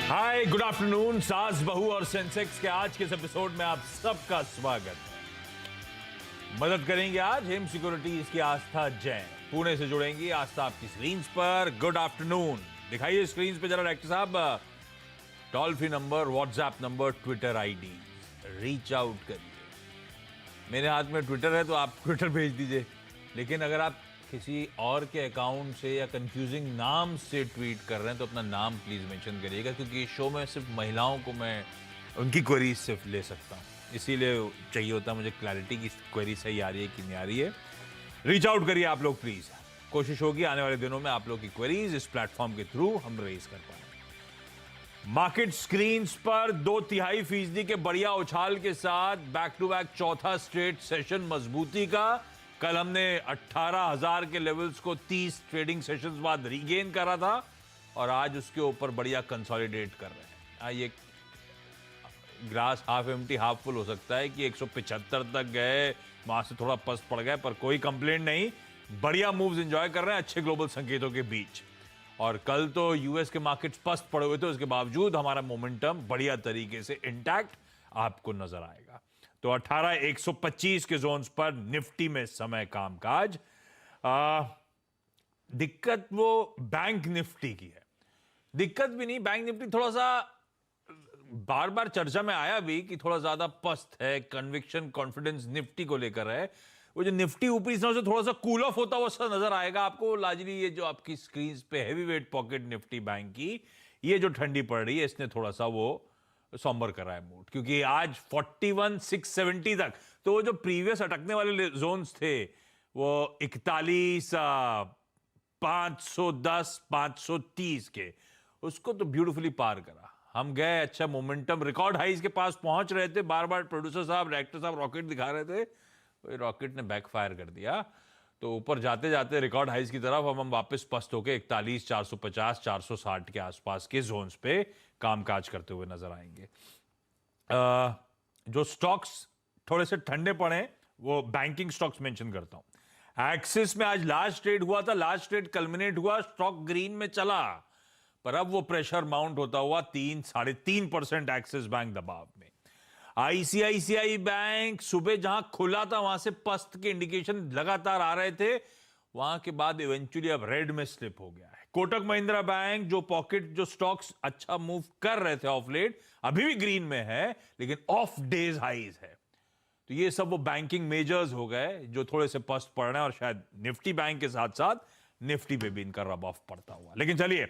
हाय, good afternoon. सास बहू और सेंसेक्स के आज के इस एपिसोड में आप सबका स्वागत है। मदद करेंगे आज हेम सिक्योरिटीज की आस्था जैन, पुणे से जुड़ेंगी आस्था आपकी स्क्रीन पर। Good afternoon. दिखाइए स्क्रीन पे जरा डायरेक्टर साहब, toll free number, WhatsApp number, Twitter ID, reach out करिए। मेरे हाथ में ट्विटर है तो आप ट्विटर भेज दीजिए, लेकिन अगर आप किसी और के अकाउंट से या कंफ्यूजिंग नाम से ट्वीट कर रहे हैं तो अपना नाम प्लीज मेंशन करिएगा, क्योंकि शो में सिर्फ महिलाओं को मैं उनकी क्वेरीज सिर्फ ले सकता हूँ, इसीलिए चाहिए होता है मुझे क्लैरिटी की क्वेरी सही आ रही है कि नहीं आ रही है। रीच आउट करिए आप लोग प्लीज। कोशिश होगी आने वाले दिनों में आप लोग की क्वेरीज इस प्लेटफॉर्म के थ्रू हम रेज कर पाए। मार्केट स्क्रीन पर 2/3% के बढ़िया उछाल के साथ बैक टू बैक चौथा स्ट्रेट सेशन मजबूती का। कल हमने 18,000 के लेवल्स को 30 ट्रेडिंग सेशंस बाद रीगेन करा था और आज उसके ऊपर बढ़िया कंसोलिडेट कर रहे हैं। ये glass half empty half full हो सकता है कि 175 तक गए, वहां से थोड़ा पस्त पड़ गए, पर कोई कंप्लेंट नहीं। बढ़िया मूव्स एंजॉय कर रहे हैं अच्छे ग्लोबल संकेतों के बीच। और कल तो यूएस के मार्केट्स पस्त पड़े हुए थे, उसके बावजूद हमारा मोमेंटम बढ़िया तरीके से इंटैक्ट आपको नजर आएगा। तो 18,125 के जोन्स पर निफ्टी में समय कामकाज। दिक्कत वो बैंक निफ्टी की है। दिक्कत भी नहीं, बैंक निफ्टी थोड़ा सा बार बार चर्चा में आया भी कि थोड़ा ज्यादा पस्त है, कन्विक्शन कॉन्फिडेंस निफ्टी को लेकर है। वो जो निफ्टी ऊपरी से थोड़ा सा कूल ऑफ होता हुआ नजर आएगा आपको। लाजली ये जो आपकी स्क्रीन पे heavy weight pocket Nifty bank की, ये जो ठंडी पड़ रही है, इसने थोड़ा सा वो सॉम्बर कर रहा है मूड, क्योंकि आज 41,670 तक, तो वो जो प्रीवियस अटकने वाले जोन्स थे वो 41,510 530 के, उसको तो ब्यूटीफुली पार करा। हम गए, अच्छा मोमेंटम रिकॉर्ड हाइज के पास पहुंच रहे थे, बार बार प्रोड्यूसर साहब डायरेक्टर साहब रॉकेट दिखा रहे थे, रॉकेट ने बैकफायर कर दिया। तो ऊपर जाते जाते रिकॉर्ड हाइज की तरफ हम वापस पस्त होकर 41,450 460 के आसपास के जोन्स पे कामकाज करते हुए नजर आएंगे। जो स्टॉक्स थोड़े से ठंडे पड़े, वो बैंकिंग स्टॉक्स मेंशन करता हूं। एक्सिस में आज लास्ट ट्रेड हुआ था, लास्ट ट्रेड कल्मिनेट हुआ, स्टॉक ग्रीन में चला, पर अब वो प्रेशर माउंट होता हुआ 3-3.5% एक्सिस बैंक दबाव में। आईसीआईसीआई बैंक सुबह जहां खुला था वहां से पस्त के इंडिकेशन लगातार आ रहे थे, वहां के बाद इवेंचुअली अब रेड में स्लिप हो गया है। कोटक महिंद्रा बैंक, जो पॉकेट जो स्टॉक्स अच्छा मूव कर रहे थे ऑफ लेट, अभी भी ग्रीन में है, लेकिन ऑफ डेज हाईज है। तो ये सब वो बैंकिंग मेजर्स हो गए जो थोड़े से पस्त पड़ रहे हैं, और शायद निफ्टी बैंक के साथ साथ निफ्टी पे भी इनका रब ऑफ पड़ता हुआ। लेकिन चलिए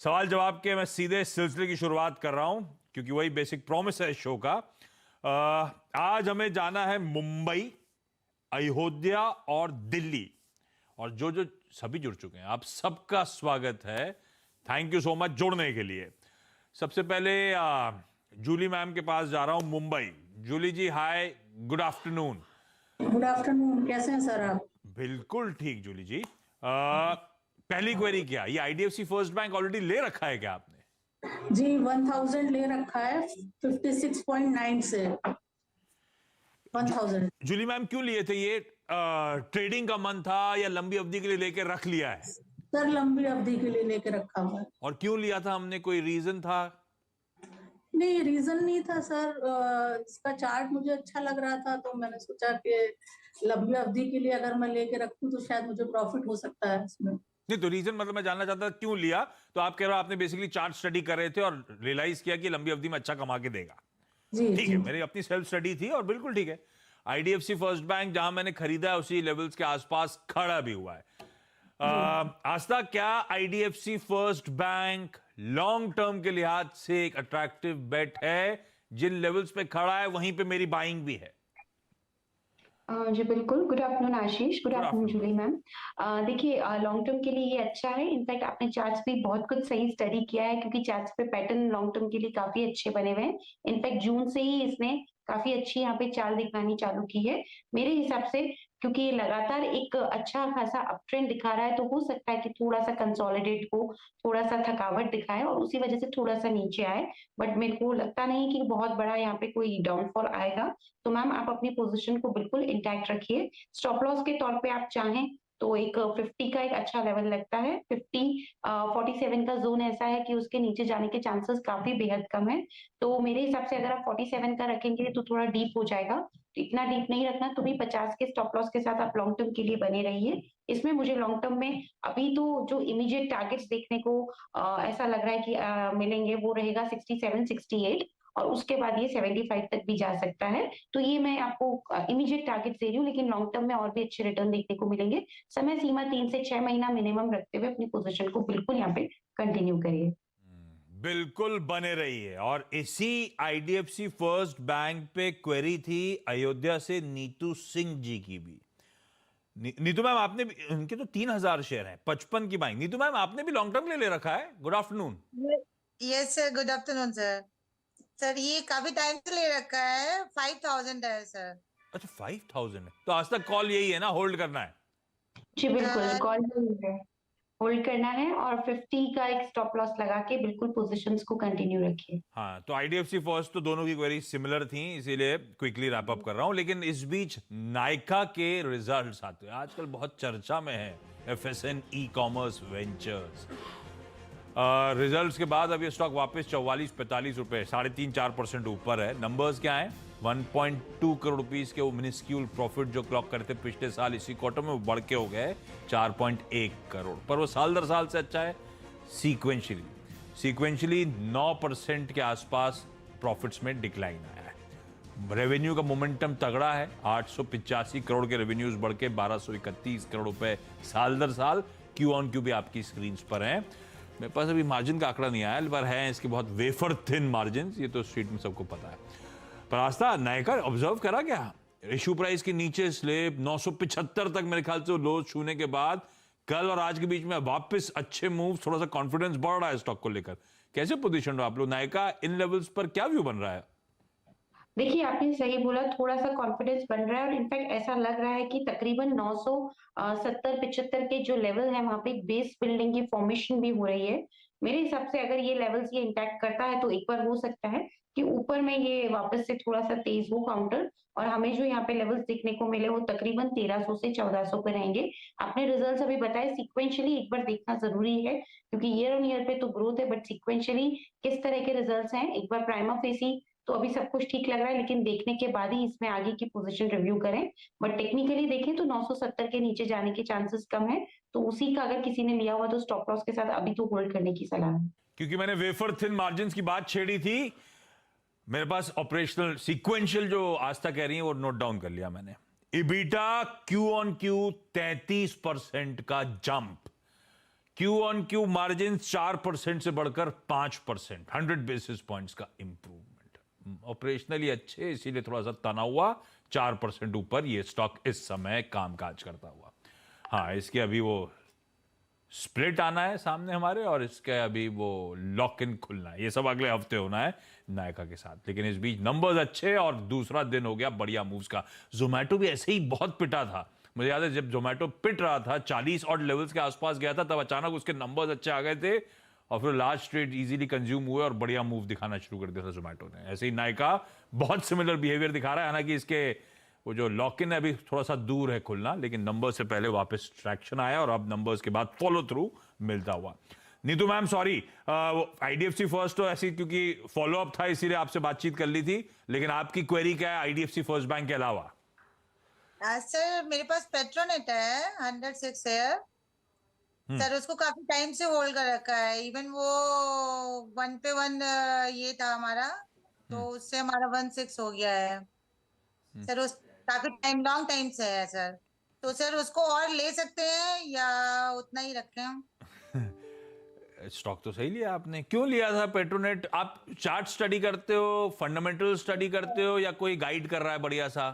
सवाल जवाब के मैं सीधे सिलसिले की शुरुआत कर रहा हूं, क्योंकि वही बेसिक प्रॉमिस है शो का। आज हमें जाना है मुंबई, अयोध्या और दिल्ली, और जो जो सभी जुड़ चुके हैं आप सबका स्वागत है। थैंक यू सो मच जुड़ने के लिए। सबसे पहले जूली मैम के पास जा रहा हूं, मुंबई। जूली जी हाय, गुड आफ्टरनून। गुड आफ्टरनून, कैसे हैं सर आप? बिल्कुल ठीक जूली जी। पहली क्वेरी क्या, ये आईडीएफसी फर्स्ट बैंक ऑलरेडी ले रखा है क्या आपने? जी 1000 ले रखा है 56.9 से 1000। जूली मैम क्यों लिए थे ये? ट्रेडिंग का मन था या लंबी अवधि के लिए लेके रख लिया है? सर लंबी अवधि के लिए लेके रखा हुआ है। और क्यों लिया था हमने, कोई रीजन था? नहीं, रीजन नहीं था सर, इसका चार्ट मुझे अच्छा लग रहा था, तो मैंने सोचा कि लंबी अवधि के लिए अगर मैं लेके रखूं तो शायद मुझे प्रॉफिट हो सकता है इसमें। नहीं तो रीजन मतलब मैं जानना चाहता क्यों लिया। तो आप कह रहे हो आपने बेसिकली चार्ट स्टडी कर रहे थे और रियलाइज किया कि लंबी अवधि में अच्छा कमा के देगा। जी ठीक जी है, मेरी अपनी सेल्फ स्टडी थी और बिल्कुल ठीक है। आईडीएफसी फर्स्ट बैंक जहां मैंने खरीदा है उसी लेवल्स के आसपास खड़ा भी हुआ है। आस्था, क्या IDFC first bank long term के लिहाज से एक अट्रैक्टिव बेट है? जिन लेवल्स पे खड़ा है वहीं पे मेरी बाइंग भी है। जी बिल्कुल। गुड आफ्टरनून आशीष, गुड आफ्टरनून जूली मैम। देखिए लॉन्ग टर्म के लिए ये अच्छा है। इनफैक्ट आपने चार्ट्स भी बहुत कुछ सही स्टडी किया है, क्योंकि चार्ट्स पे पैटर्न लॉन्ग टर्म के लिए काफी अच्छे बने हुए हैं। इनफैक्ट जून से ही इसने काफी अच्छी यहाँ पे चाल दिखानी चालू की है मेरे हिसाब से, क्योंकि ये लगातार एक अच्छा खासा अप ट्रेंड दिखा रहा है। तो हो सकता है कि थोड़ा सा कंसोलिडेट हो, थोड़ा सा थकावट दिखाए और उसी वजह से थोड़ा सा नीचे आए, बट मेरे को लगता नहीं कि बहुत बड़ा यहाँ पे कोई डाउनफॉल आएगा। तो मैम आप अपनी पोजीशन को बिल्कुल इंटैक्ट रखिए। स्टॉप लॉस के तौर पे आप चाहें तो एक 50 का एक अच्छा लेवल लगता है। 47 का जोन ऐसा है कि उसके नीचे जाने के चांसेस काफी बेहद कम है। तो मेरे हिसाब से अगर आप 47 का रखेंगे तो थोड़ा डीप हो जाएगा। तो इतना डीप नहीं रखना, तो भी 50 के स्टॉप लॉस के साथ आप लॉन्ग टर्म के लिए बने रहिए। इसमें मुझे लॉन्ग टर्म में अभी तो जो इमीडिएट टारगेट्स देखने को ऐसा लग रहा है कि मिलेंगे, वो रहेगा 67, 68 और उसके बाद ये 75 तक भी जा सकता है। तो ये मैं आपको इमीडिएट टारगेट दे रही हूँ, लेकिन लॉन्ग टर्म में और भी अच्छे रिटर्न देखने को मिलेंगे। समय सीमा 3 से 6 महीना मिनिमम रखते हुए अपनी पोजीशन को बिल्कुल यहाँ पे कंटिन्यू करिए। बिल्कुल बने रहिए। और इसी आईडीएफसी फर्स्ट बैंक पे क्वेरी थी अयोध्या से नीतू सिंह जी की भी। नीतू मैम, आपने भी, उनके तो 3000 शेयर हैं, 55 की बाइंग। नीतू मैम, आपने भी लॉन्ग टर्म ले रखा है? Good afternoon. Yes sir, good afternoon sir. Sir ये काफी टाइम से ले रखा है, 5000 है सर। अच्छा, 5000 है। तो आज तक कॉल यही है ना, होल्ड करना है? जी बिल्कुल, कॉल होल्ड करना है और 50 का एक स्टॉप लॉस लगा के बिल्कुल पोजीशंस को कंटिन्यू रखिए। हाँ, तो आईडीएफसी फर्स्ट तो दोनों की क्वेरी सिमिलर थी, इसीलिए क्विकली रैप अप कर रहा हूं। लेकिन इस बीच नायका के रिजल्ट्स आते हैं, आजकल बहुत चर्चा में है एफएसएन ई कॉमर्स वेंचर्स। रिजल्ट्स के बाद अब ये स्टॉक वापस 44-45 रुपए, 3.5-4% ऊपर है। नंबर्स क्या हैं? 1.2 करोड़ रुपीस के वो मिनिस्क्यूल प्रॉफिट जो क्लॉक करते पिछले साल इसी क्वार्टर में, वो बढ़ के हो गए 4.1 करोड़। पर वो साल दर साल से अच्छा है। सीक्वेंशली 9% के आसपास प्रॉफिट्स में डिक्लाइन आया है। रेवेन्यू का मोमेंटम तगड़ा है, 885 करोड़ के रेवेन्यूज बढ़ के 1231 करोड़ रुपए साल दर साल। क्यू ऑन क्यू भी आपकी स्क्रीन पर है। मेरे पास अभी मार्जिन का आंकड़ा नहीं आया, पर है इसके बहुत वेफर थिन मार्जिन, ये तो स्ट्रीट में सबको पता है। पर आस्था, नायका ऑब्जर्व करा क्या? इशू प्राइस के नीचे स्लेब 975 तक मेरे ख्याल से लो छूने के बाद कल और आज के बीच में वापस अच्छे मूव, थोड़ा सा कॉन्फिडेंस बढ़ रहा है स्टॉक को लेकर। कैसे पोजीशन हो आप लोग? नायका इन लेवल्स पर क्या व्यू बन रहा है? देखिए, आपने सही बोला, थोड़ा सा कॉन्फिडेंस बन रहा है और इनफैक्ट ऐसा लग रहा है कि तकरीबन 970-75 के जो लेवल है वहां पे एक बेस बिल्डिंग की फॉर्मेशन भी हो रही है। मेरे हिसाब से अगर ये लेवल्स ये इंटैक्ट करता है तो एक बार हो सकता है कि ऊपर में ये वापस से थोड़ा सा तेज हो काउंटर, और हमें जो यहाँ पे लेवल्स देखने को मिले वो तकरीबन 1300 से 1400 पे रहेंगे। आपने रिजल्ट्स अभी बताए, सीक्वेंशियली एक बार देखना जरूरी है क्योंकि ईयर ऑन ईयर पे तो ग्रोथ है, बट सीक्वेंशियली किस तरह के रिजल्ट्स हैं एक बार प्राइमा फेसी तो अभी सब कुछ ठीक लग रहा है, लेकिन देखने के बाद ही इसमें आगे की पोजीशन रिव्यू करें। बट टेक्निकली देखें तो 970 के नीचे जाने के चांसेस कम है, तो उसी का अगर किसी ने लिया हुआ तो स्टॉप लॉस के साथ अभी तो होल्ड करने की सलाह है। क्योंकि मैंने वेफर थिन मार्जिन की बात छेड़ी थी, मेरे पास ऑपरेशनल सीक्वेंशियल जो आस्था कह रही है वो नोट डाउन कर लिया मैंने। इबीटा क्यू ऑन क्यू 33% का jump, Q on Q margin 4% से बढ़कर 5%, 100 बेसिस पॉइंट्स का इंप्रूवमेंट। ऑपरेशनली अच्छे, इसीलिए थोड़ा सा तना हुआ, 4% ऊपर ये स्टॉक इस समय कामकाज करता हुआ। हाँ, इसके अभी वो स्प्लिट आना है सामने हमारे, और इसके अभी वो लॉक इन खुलना है, ये सब अगले हफ्ते होना है नायका के साथ। लेकिन इस बीच नंबर्स अच्छे और दूसरा दिन हो गया बढ़िया मूव्स का। जोमैटो भी ऐसे ही बहुत पिटा था, मुझे याद है जब जोमैटो पिट रहा था 40 और लेवल्स के आसपास गया था, तब अचानक उसके नंबर्स अच्छे आ गए थे और फिर लास्ट ट्रेड इजीली कंज्यूम हुए और बढ़िया मूव दिखाना शुरू कर दिया था जोमैटो ने। ऐसे ही नायका बहुत सिमिलर बिहेवियर दिखा रहा है, हालांकि इसके वो जो लॉक इन है अभी थोड़ा सा दूर है खुलना, लेकिन नंबर से पहले वापस ट्रैक्शन आया और अब नंबर्स के बाद फॉलो थ्रू मिलता हुआ। Neetu ma'am sorry, IDFC first तो ऐसी क्योंकि फॉलो अप था इसीलिए आपसे बातचीत कर ली थी, लेकिन आपकी क्वेरी क्या है आईडीएफसी फर्स्ट बैंक के अलावा? सर मेरे पास पेट्रोनेट है 106 शेयर सर, उसको काफी टाइम से होल्ड कर रखा है। इवन वो 1 पे 1 ये था हमारा, तो उससे हमारा 16 हो गया है सर। उस काफी टाइम, लॉन्ग टाइम से है सर, तो सर उसको और ले सकते हैं या उतना ही रखें हम? स्टॉक तो सही लिया आपने। क्यों लिया था पेट्रोनेट? आप चार्ट स्टडी करते हो, फंडामेंटल स्टडी करते हो, या कोई गाइड कर रहा है बढ़िया सा?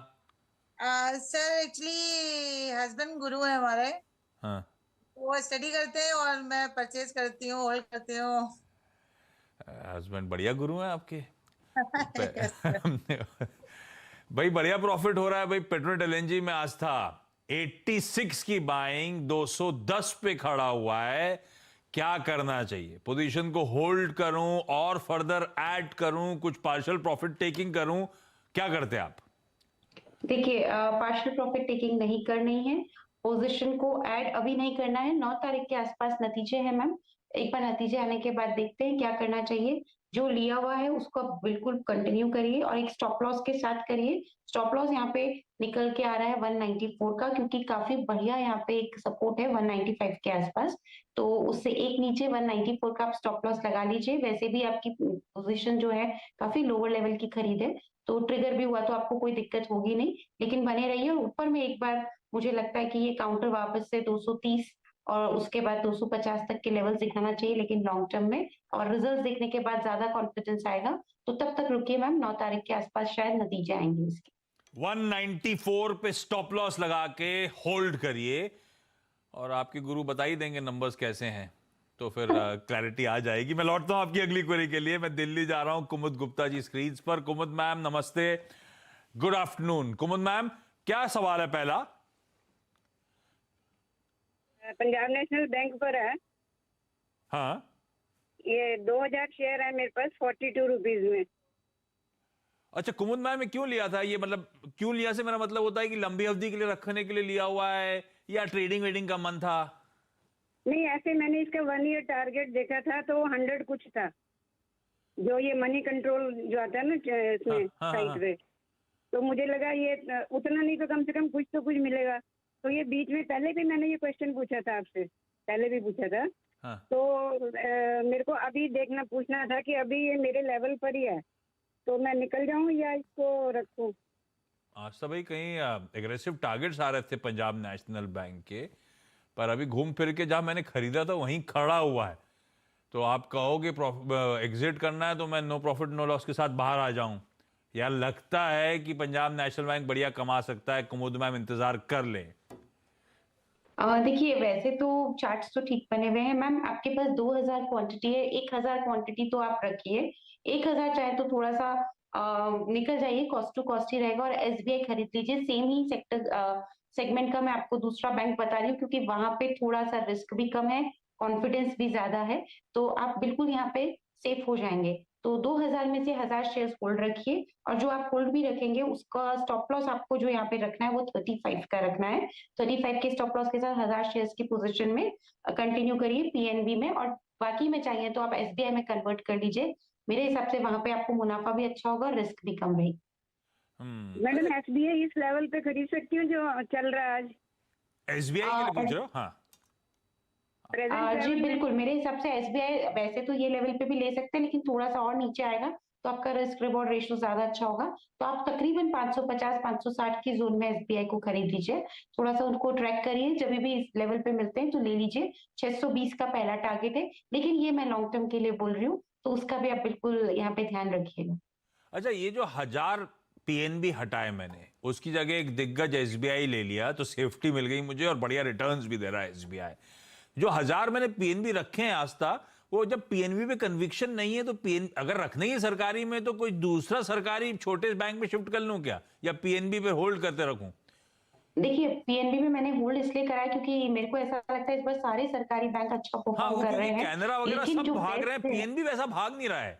सर एक्चुअली हस्बैंड गुरु है हमारे, हाँ, वो स्टडी करते हैं और मैं परचेज करती हूँ, होल्ड करती हूँ। हस्बैंड बढ़िया गुरु हैं आपके। भाई बढ़िया प्रॉफिट हो रहा है भाई। पेट्रोनेट एलएनजी में आस्था 86 की बाइंग 210 पे खड़ा हुआ है। क्या करना चाहिए? पोजीशन को होल्ड करूं और फर्दर ऐड करूं, कुछ पार्शियल प्रॉफिट टेकिंग करूं, क्या करते आप? देखिए, पार्शियल प्रॉफिट टेकिंग नहीं करनी है पोजीशन को ऐड अभी नहीं करना है। 9 तारीख के आसपास नतीजे हैं मैम, एक बार नतीजे आने के बाद देखते हैं क्या करना चाहिए। जो लिया हुआ है उसको आप बिल्कुल कंटिन्यू करिए और एक स्टॉप लॉस के साथ करिए। स्टॉप लॉस यहाँ पे निकल के आ रहा है 194 का, क्योंकि काफी बढ़िया यहाँ पे एक सपोर्ट है 195 के आसपास, तो उससे एक नीचे 194 का आप स्टॉप लॉस लगा लीजिए। वैसे भी आपकी पोजीशन जो है काफी लोअर लेवल की खरीद है, तो ट्रिगर भी हुआ तो आपको कोई दिक्कत होगी नहीं, लेकिन बने रहिए। और ऊपर में एक बार मुझे लगता है कि ये काउंटर वापस से 230 और उसके बाद 250 तक के लेवल दिखाना चाहिए, लेकिन लॉन्ग टर्म में, और रिजल्ट देखने के बाद ज्यादा कॉन्फिडेंस आएगा। तो तब तक रुकिए मैम, 9 तारीख के आसपास शायद नतीजे आएंगे इसके। 194 पे स्टॉप लॉस लगा के होल्ड करिए, और आपके गुरु बता ही देंगे नंबर्स कैसे हैं, तो फिर क्लैरिटी आ जाएगी। मैं लौटता हूं आपकी अगली क्वेरी के लिए। मैं दिल्ली जा रहा हूं, कुमुद गुप्ता जी स्क्रीन पर। कुमुद मैम नमस्ते, गुड आफ्टरनून। कुमुद मैम, क्या सवाल है पहला? पंजाब नेशनल बैंक पर है। हाँ, ये 2000 शेयर है मेरे पास 42 रुपीज में। अच्छा कुमुद मैम, क्यों लिया था ये? मतलब क्यों लिया से मेरा मतलब होता है कि लंबी अवधि के लिए रखने के लिए लिया हुआ है, या ट्रेडिंग वेडिंग का मन था? नहीं, ऐसे मैंने इसका 1 ईयर टारगेट देखा था तो 100 कुछ था, जो ये मनी कंट्रोल जो आता है ना इसमें साइट पे, तो मुझे लगा ये उतना नहीं तो कम से कम कुछ तो कुछ मिलेगा। तो ये बीच में पहले भी मैंने ये क्वेश्चन पूछा था आपसे, पहले भी पूछा था। हाँ। तो मेरे को अभी देखना पूछना था कि अभी ये मेरे लेवल पर ही है, तो मैं निकल जाऊं या इसको रखूं? आज तो भाई कहीं एग्रेसिव टारगेट्स आ रहे थे पंजाब नेशनल बैंक के, पर अभी घूम फिर के जहां मैंने खरीदा था वहीं खड़ा हुआ है। तो आप कहोगे एग्जिट करना है तो मैं नो प्रॉफिट नो लॉस के साथ बाहर आ जाऊं? यार लगता है कि पंजाब नेशनल बैंक बढ़िया कमा सकता है। कुमुद मैम इंतजार कर लें। देखिए, वैसे तो चार्ट्स तो ठीक बने हुए हैं मैम। आपके पास 2000 क्वांटिटी है, 1000 क्वांटिटी तो आप रखिए। 1000 चाहे तो थोड़ा सा निकल जाइए, कॉस्ट टू कॉस्ट ही रहेगा, और एसबीआई खरीद लीजिए। सेम ही सेगमेंट का मैं आपको दूसरा बैंक बता रही हूँ, क्योंकि वहां पे थोड़ा सा रिस्क भी कम है, कॉन्फिडेंस भी ज्यादा है, तो आप बिल्कुल यहाँ पे सेफ हो जाएंगे। तो 2000 में से 1000 शेयर होल्ड रखिए, और जो आप होल्ड भी रखेंगे उसका स्टॉप लॉस आपको जो यहाँ पे रखना है वो 35 का रखना है। 35 के स्टॉप लॉस के साथ 1000 शेयर्स की पोजीशन में कंटिन्यू करिए पीएनबी में, और बाकी में चाहिए तो आप एसबीआई में कन्वर्ट कर लीजिए। मेरे हिसाब से वहां पे आपको मुनाफा भी अच्छा होगा, रिस्क भी कम रहेगी। मैडम, एसबीआई इस लेवल पे खरीद सकती हूँ जो चल रहा है आज? एसबीआई के लिए पूछ रहे हो? हाँ जी बिल्कुल, मेरे हिसाब से एसबीआई वैसे तो ये लेवल पे भी ले सकते हैं, लेकिन थोड़ा सा और नीचे आएगा तो आपका रिस्क रिवॉर्ड रेशियो ज्यादा अच्छा होगा। तो आप तकरीबन 550-560 की जोन में एसबीआई को खरीद लीजिए। थोड़ा सा उनको ट्रैक करिए, जब भी इस लेवल पे मिलते हैं तो ले लीजिए। 620 का पहला टारगेट है, लेकिन ये मैं लॉन्ग टर्म के लिए बोल रही हूँ, तो उसका भी आप बिल्कुल यहाँ पे ध्यान रखिएगा। अच्छा, ये जो 1000 पीएनबी हटाए मैंने, उसकी जगह एक दिग्गज एसबीआई ले लिया तो सेफ्टी मिल गई मुझे, और बढ़िया रिटर्न्स भी दे रहा है एसबीआई। जो 1000 मैंने पीएनबी रखे हैं आज तक, वो जब पीएनबी पे कन्विक्शन नहीं है तो अगर रखना ही है सरकारी में तो कोई दूसरा सरकारी छोटे बैंक में शिफ्ट कर लूं क्या, या पीएनबी पे होल्ड करते रखूं? देखिए, पीएनबी में मैंने होल्ड इसलिए करा है क्योंकि मेरे को ऐसा लगता है इस बार सारे सरकारी बैंक अच्छा हाँ, परफॉर्म वो कर रहे क्योंकि हैं, कैनरा वगैरह लेकिन सब जो भाग रहे हैं, बेस्ट है, पीएनबी वैसा भाग नहीं रहा है।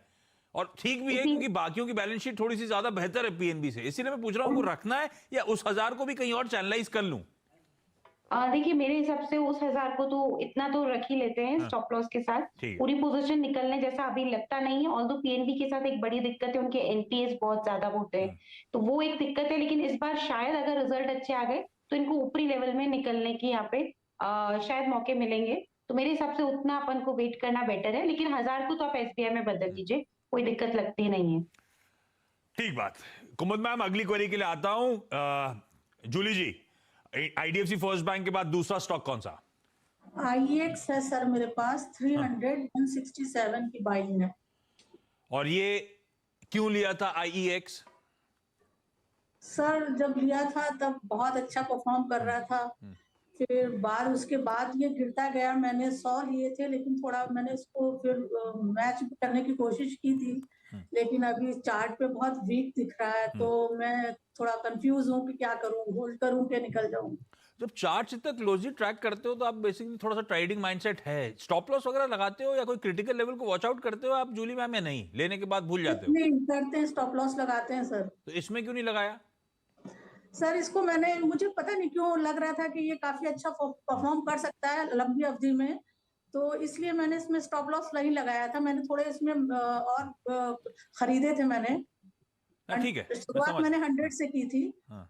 और ठीक भी है क्योंकि बाकियों की बैलेंस शीट थोड़ी सी ज्यादा बेहतर है पीएनबी से, इसीलिए मैं पूछ रहा हूं वो रखना है या उस 1000 को भी कहीं और चैनलाइज कर लूं? देखिए, मेरे हिसाब से उस 1000 को तो इतना तो रख ही लेते हैं स्टॉप लॉस के साथ। ठीक है। पूरी पोजीशन निकलने जैसा अभी लगता नहीं है, ऑल्दो पीएनबी के साथ एक बड़ी दिक्कत है, उनके एनपीएस बहुत ज्यादा होते हैं, तो वो एक दिक्कत है। लेकिन इस बार शायद अगर रिजल्ट अच्छे आ गए तो इनको ऊपरी लेवल में निकलने की यहाँ पे शायद मौके मिलेंगे। तो मेरे हिसाब से उतना अपन को वेट करना बेटर है, लेकिन 1000 को तो आप एसबीआई में बदल दीजिए, कोई दिक्कत लगती नहीं है। ठीक बात। कुमुद मैम, अगली क्वेरी के लिए आता हूं। जूली जी, आईडीएफसी फर्स्ट बैंक के बाद दूसरा स्टॉक कौन सा? आईएक्स है सर मेरे पास, 300-167 की बाइंग है। और ये क्यों लिया था आईईएक्स? सर जब लिया था तब बहुत अच्छा परफॉर्म कर रहा था, फिर उसके बाद ये गिरता गया। मैंने 100 लिए थे, लेकिन थोड़ा मैंने इसको फिर मैच करने की कोशिश की थी, लेकिन अभी चार्ट पे बहुत वीक दिख रहा है, तो मैं थोड़ा कंफ्यूज हूँ कि क्या करूँ, होल्ड करूँ कि निकल जाऊँ। जब चार्ट इतना क्लोजली ट्रैक करते हो तो आप बेसिकली थोड़ा सा ट्रेडिंग माइंडसेट है। स्टॉप लॉस वगैरह लगाते हो या कोई क्रिटिकल लेवल को वॉच आउट करते हो आप जूली मैम, या नहीं लेने के बाद भूल जाते हो? नहीं करते हैं, स्टॉप लॉस लगाते हैं सर। तो इसमें क्यों नहीं लगाया? सर इसको मुझे पता नहीं क्यों लग रहा था कि ये काफी अच्छा परफॉर्म कर सकता है लंबी अवधि में, तो इसलिए मैंने इसमें स्टॉप लॉस नहीं लगाया था। मैंने थोड़े इसमें और खरीदे थे मैंने। ठीक है, मैं शुरुआत समझ। मैंने 100 से की थी। हाँ।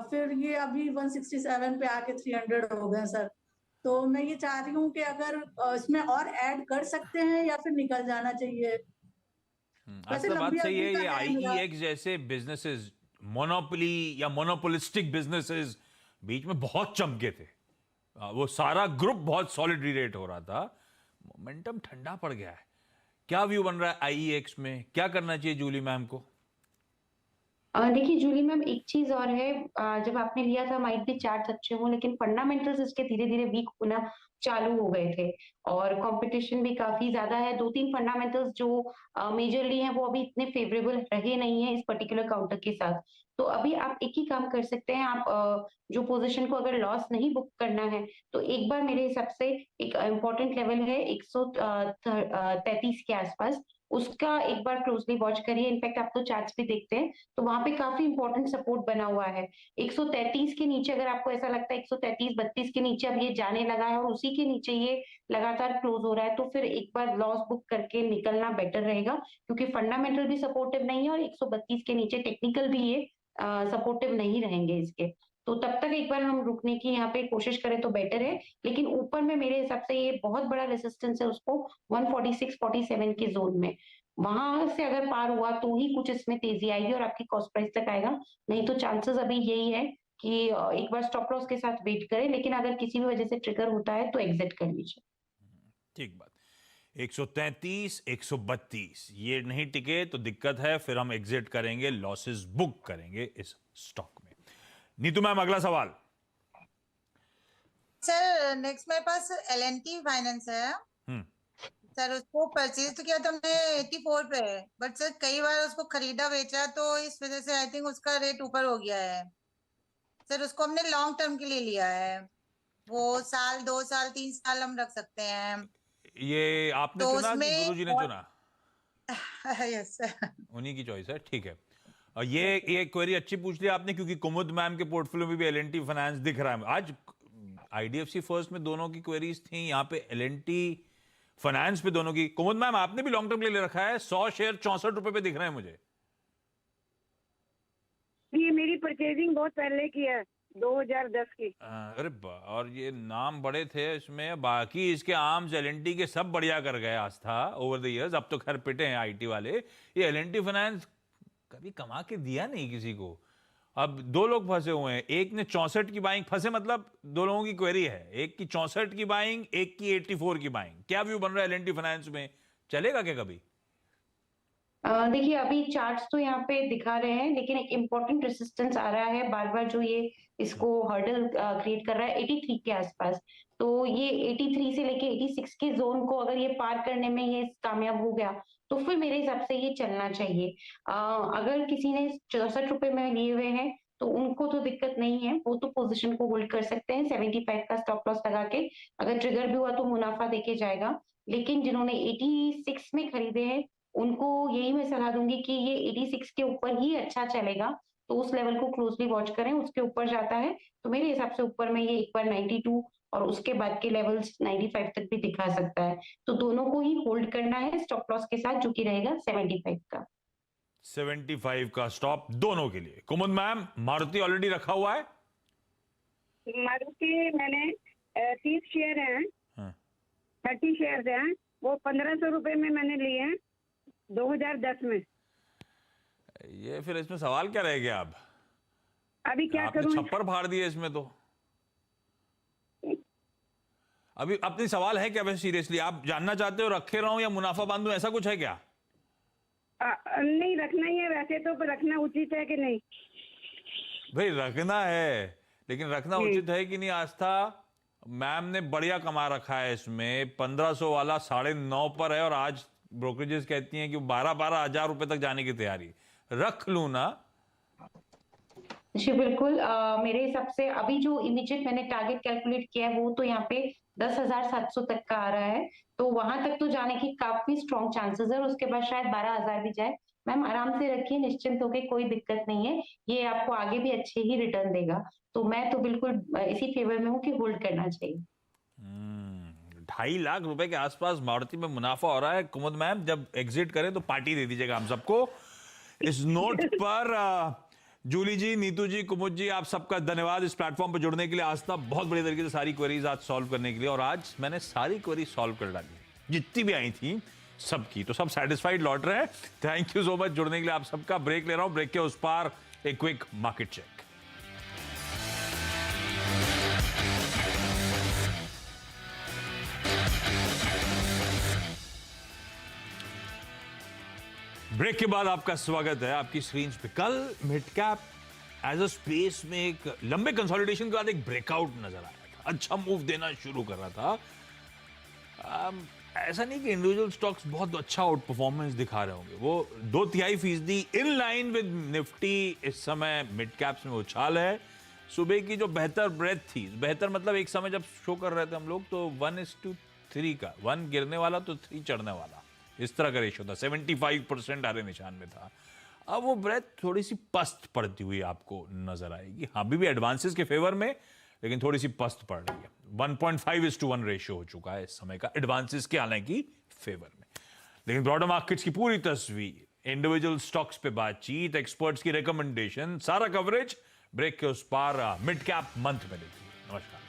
फिर ये अभी 167 पे आके 300 हो गए सर। तो मैं ये चाह रही हूँ कि अगर इसमें और ऐड कर सकते हैं या फिर निकल जाना चाहिए। वैसे आस्था, बात लंबी सही है। अवधि ये का है मेरा। आईईएक्स जैसे बिजनेसेस, मोनोपोली या मोनोपोलिस्टिक बिजनेसेस बीच में बहुत चमके थे। वो सारा ग्रुप बहुत सॉलिड हो रहा था, मोमेंटम ठंडा पड़ गया है। क्या व्यू बन रहा है आईईएक्स में? क्या करना चाहिए जूली मैम को? देखिए जूली मैम, एक चीज और है, जब आपने लिया था माइट भी चार्ट्स अच्छे हों, लेकिन फंडामेंटल्स इसके धीरे धीरे वीक होना चालू हो गए थे और कंपटीशन भी काफी ज्यादा है। 2-3 फंडामेंटल्स जो मेजरली हैं वो अभी इतने फेवरेबल रहे नहीं है इस पर्टिकुलर काउंटर के साथ। तो अभी आप एक ही काम कर सकते हैं, आप जो पोजीशन को अगर लॉस नहीं बुक करना है तो एक बार मेरे हिसाब से एक इम्पोर्टेंट लेवल है 133 के आसपास, उसका एक बार क्लोजली वॉच करिए। इनफैक्ट आप तो चार्ट्स भी देखते हैं तो वहां पे काफी इंपॉर्टेंट सपोर्ट बना हुआ है। 133 के नीचे अगर आपको ऐसा लगता है 133-32 के नीचे अब ये जाने लगा है और उसी के नीचे ये लगातार क्लोज हो रहा है, तो फिर एक बार लॉस बुक करके निकलना बेटर रहेगा, क्योंकि फंडामेंटल भी सपोर्टिव नहीं है और 132 के नीचे टेक्निकल भी ये सपोर्टिव नहीं रहेंगे इसके। तो तब तक एक बार हम रुकने की यहाँ पे कोशिश करें तो बेटर है। लेकिन ऊपर में मेरे हिसाब से ये बहुत बड़ा रेसिस्टेंस है उसको 146-47 के जोन में। वहां से अगर पार हुआ तो ही कुछ इसमें तेजी आएगी और आपकी कॉस्ट प्राइस तक आएगा, नहीं तो चांसेस अभी यही है कि एक बार स्टॉप लॉस के साथ वेट करें, लेकिन अगर किसी भी वजह से ट्रिगर होता है तो एग्जिट कर लीजिए। ठीक बात। 133, 132 ये नहीं टिके तो दिक्कत है, फिर हम एग्जिट करेंगे, लॉसेस बुक करेंगे इस स्टॉक में। नीतू मैम, अगला सवाल। सर नेक्स्ट मेरे पास L&T फाइनेंस है सर। उसको परचेज तो किया था हमने 84 पे, बट सर कई बार उसको खरीदा बेचा तो इस वजह से आई थिंक उसका रेट ऊपर हो गया है सर। उसको हमने लॉन्ग टर्म के लिए लिया है, वो 1 साल 2 साल 3 साल हम रख सकते हैं। ये आपने तो चुना कि उसमें गुरुजी ने चुना? Yes sir. उन्हीं की चॉइस है, ठीक है। और ये क्वेरी अच्छी पूछ लिया आपने, क्योंकि कुमुद मैम के पोर्टफोलियो में भी L&T फाइनेंस दिख रहा है आज। IDFC फर्स्ट में दोनों की क्वेरीज थी, यहाँ पे L&T फाइनेंस पे दोनों की। कुमुद मैम, आपने भी लॉन्ग टर्म के लिए ले रखा है, 100 शेयर 64 रुपए पे दिख रहे हैं मुझे। ये मेरी परचेजिंग बहुत पहले की है, 2010 की। अरे और ये नाम बड़े थे इसमें, बाकी इसके आर्म्स L&T के सब बढ़िया कर गए आस्था ओवर द इयर्स। अब तो खैर पिटे हैं IT वाले। ये L&T फाइनेंस कभी कमा के दिया नहीं किसी को। अब दो लोग फंसे हुए हैं, एक ने 64 की बाइंग, फंसे मतलब दो लोगों की क्वेरी है, एक की 64 की बाइंग, एक की 84 की बाइंग। क्या व्यू बन रहा है L&T फाइनेंस में? चलेगा क्या कभी? देखिए अभी चार्ट्स तो यहाँ पे दिखा रहे हैं, लेकिन एक इम्पोर्टेंट रेसिस्टेंस आ रहा है बार बार, जो ये इसको हर्डल क्रिएट कर रहा है 83 के आसपास। तो ये 83 से लेके 86 के जोन को अगर ये पार करने में ये कामयाब हो गया तो फिर मेरे हिसाब से ये चलना चाहिए। अगर किसी ने 64 रुपए में लिए हुए हैं तो उनको तो दिक्कत नहीं है, वो तो पोजीशन को होल्ड कर सकते हैं 75 का स्टॉप लॉस लगा के। अगर ट्रिगर भी हुआ तो मुनाफा देके जाएगा। लेकिन जिन्होंने 86 में खरीदे हैं उनको यही मैं सलाह दूंगी कि ये 86 के ऊपर ही अच्छा चलेगा, तो उस लेवल को क्लोजली वॉच करें। उसके ऊपर जाता है तो मेरे हिसाब से ऊपर में ये एक बार 92 और उसके बाद के लेवल्स 95 तक भी दिखा सकता है। तो दोनों को ही होल्ड करना है स्टॉप लॉस के साथ, जो कि रहेगा 75 का। 75 का स्टॉप दोनों के लिए। कुमुद मैम, मारुति ऑलरेडी रखा हुआ है? मारुति मैंने 30 शेयर हैं, 30 शेयर हैं, वो 1500 रुपए में मैंने लिए हैं 2010 में। ये फिर इसमें सवाल क्या रह गया? अब अभी क्या आपने करूं? छप्पर फाड़ दिए इसमें तो। अभी अपनी सवाल है क्या वैसे? सीरियसली आप जानना चाहते हो रखे रहूं या मुनाफा बांधूं, ऐसा कुछ है क्या? नहीं, रखना ही है वैसे तो, पर रखना उचित है कि नहीं? भाई रखना है, लेकिन रखना उचित है कि नहीं? आस्था मैम ने बढ़िया कमा रखा है इसमें, 1500 वाला 9.5 पर है और आज ब्रोकरेजेस कहती हैं कि 12-12 हजार रुपए तक जाने की तैयारी। रख लूं ना? जी बिल्कुल, मेरे हिसाब से अभी जो इमीडिएट मैंने टारगेट कैलकुलेट किया है वो तो यहाँ पे 10,700 तक का आ रहा है, तो वहां तक तो जाने की काफी स्ट्रॉन्ग चांसेस है और उसके बाद शायद 12,000 भी जाए। मैम आराम से रखिए, निश्चिंत होके, कोई दिक्कत नहीं है, ये आपको आगे भी अच्छे ही रिटर्न देगा। तो मैं तो बिल्कुल इसी फेवर में हूँ कि होल्ड करना चाहिए। 2.5 लाख रुपए के आसपास मारुति में मुनाफा हो रहा है। कुमुद मैम, जब एग्जिट करें तो पार्टी दे दीजिएगा हम सबको। इस नोट पर जूली जी, नीतू जी, कुमुद जी, आप सबका धन्यवाद इस प्लेटफॉर्म पर जुड़ने के लिए। आस्था, बहुत बड़ी तरीके से सारी क्वेरीज आज सॉल्व करने के लिए, और आज मैंने सारी क्वेरी सॉल्व कर डाली जितनी भी आई थी सबकी, तो सब सेटिस्फाइड लौट रहे हैं। थैंक यू सो मच जुड़ने के लिए आप सबका। ब्रेक ले रहा हूं, ब्रेक के उस पार एक क्विक मार्केट चेक। ब्रेक के बाद आपका स्वागत है आपकी स्क्रीन पे। कल mid cap as a space में एक लंबे कंसोलिडेशन के बाद एक ब्रेकआउट नजर आया था, अच्छा मूव देना शुरू कर रहा था। ऐसा नहीं कि इंडिविजुअल स्टॉक्स बहुत अच्छा आउट परफॉर्मेंस दिखा रहे होंगे, वो 2/3% इन लाइन विद निफ्टी इस समय मिड कैप्स में उछाल है। सुबह की जो बेहतर ब्रेथ थी, बेहतर मतलब एक समय जब शो कर रहे थे हम लोग तो 1:3 का, 1 गिरने वाला तो 3 चढ़ने वाला, इस तरह का रेशियो था। 75% हरे निशान में था। अब वो ब्रेथ थोड़ी सी पस्त पड़ती हुई आपको नजर आएगी। हाँ, अभी भी एडवांसेस के फेवर में, लेकिन थोड़ी सी पस्त पड़ रही है। 1.5:1 रेशियो हो चुका है इस समय का एडवांसेस के आने की फेवर में। लेकिन ब्रॉडर मार्केट्स की पूरी तस्वीर, इंडिविजुअल स्टॉक्स पे बातचीत, एक्सपर्ट्स की रिकमेंडेशन, सारा कवरेज ब्रेक के उस पार मिड कैप मंथ में देखिए। नमस्कार।